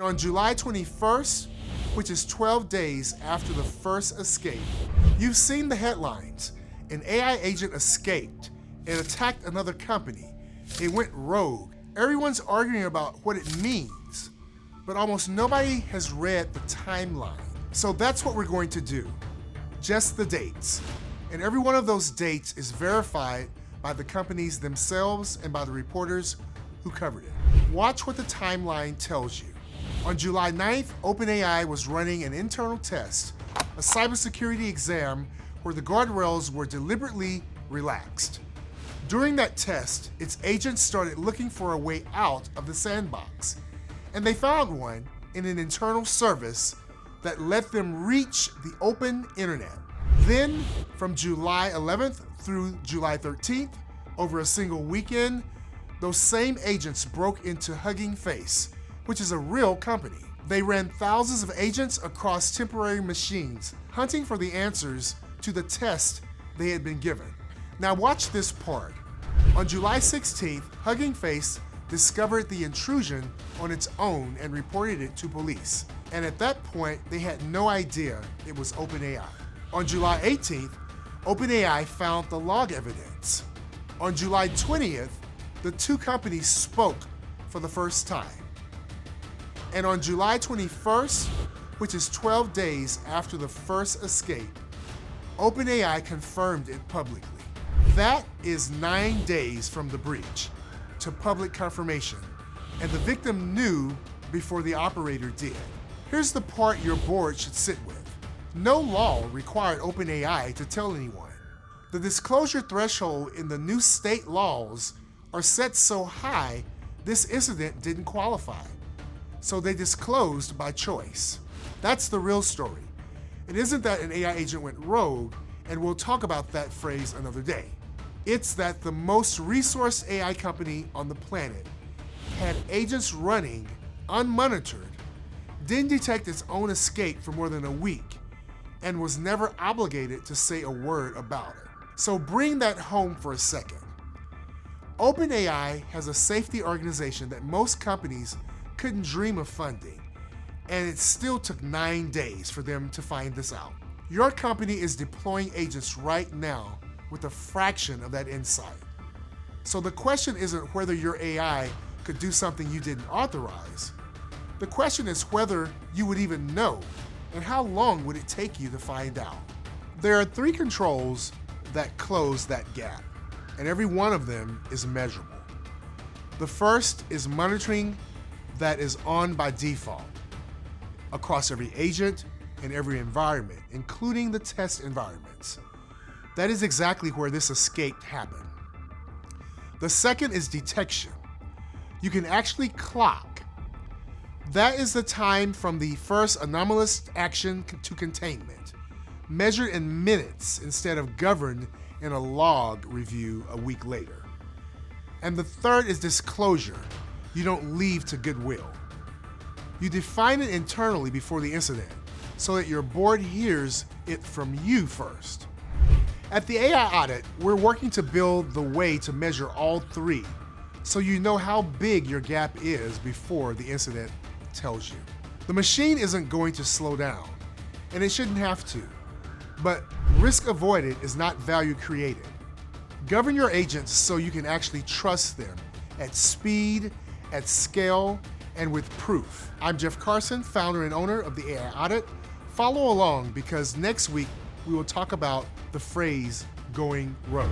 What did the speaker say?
on July 21st, which is 12 days after the first escape, you've seen the headlines. An AI agent escaped and attacked another company. It went rogue. Everyone's arguing about what it means, but almost nobody has read the timeline. So that's what we're going to do. Just the dates. And every one of those dates is verified by the companies themselves and by the reporters who covered it. Watch what the timeline tells you. On July 9th, OpenAI was running an internal test, a cybersecurity exam where the guardrails were deliberately relaxed. During that test, its agents started looking for a way out of the sandbox, and they found one in an internal service that let them reach the open internet. Then, from July 11th through July 13th, over a single weekend, those same agents broke into Hugging Face, which is a real company. They ran thousands of agents across temporary machines, hunting for the answers to the test they had been given. Now watch this part. On July 16th, Hugging Face discovered the intrusion on its own and reported it to police. And at that point, they had no idea it was OpenAI. On July 18th, OpenAI found the log evidence. On July 20th, the two companies spoke for the first time. And on July 21st, which is 12 days after the first escape, OpenAI confirmed it publicly. That is 9 days from the breach to public confirmation, and the victim knew before the operator did. Here's the part your board should sit with. No law required OpenAI to tell anyone. The disclosure threshold in the new state laws are set so high, this incident didn't qualify. So they disclosed by choice. That's the real story. It isn't that an AI agent went rogue, and we'll talk about that phrase another day. It's that the most resourced AI company on the planet had agents running unmonitored, didn't detect its own escape for more than a week, and was never obligated to say a word about it. So bring that home for a second. OpenAI has a safety organization that most companies couldn't dream of funding, and it still took 9 days for them to find this out. Your company is deploying agents right now with a fraction of that insight. So the question isn't whether your AI could do something you didn't authorize. The question is whether you would even know, and how long would it take you to find out. There are 3 controls that close that gap, and every one of them is measurable. The first is monitoring that is on by default across every agent and every environment, including the test environments. That is exactly where this escape happened. The second is detection. You can actually clock. That is the time from the first anomalous action to containment, measured in minutes instead of governed in a log review a week later. And the third is disclosure. You don't leave to goodwill. You define it internally before the incident so that your board hears it from you first. At the AI Audit, we're working to build the way to measure all 3 so you know how big your gap is before the incident tells you. The machine isn't going to slow down, and it shouldn't have to, but risk avoided is not value created. Govern your agents so you can actually trust them at speed, at scale, and with proof. I'm Jeff Carson, founder and owner of the AI Audit. Follow along because next week we will talk about the phrase going rogue.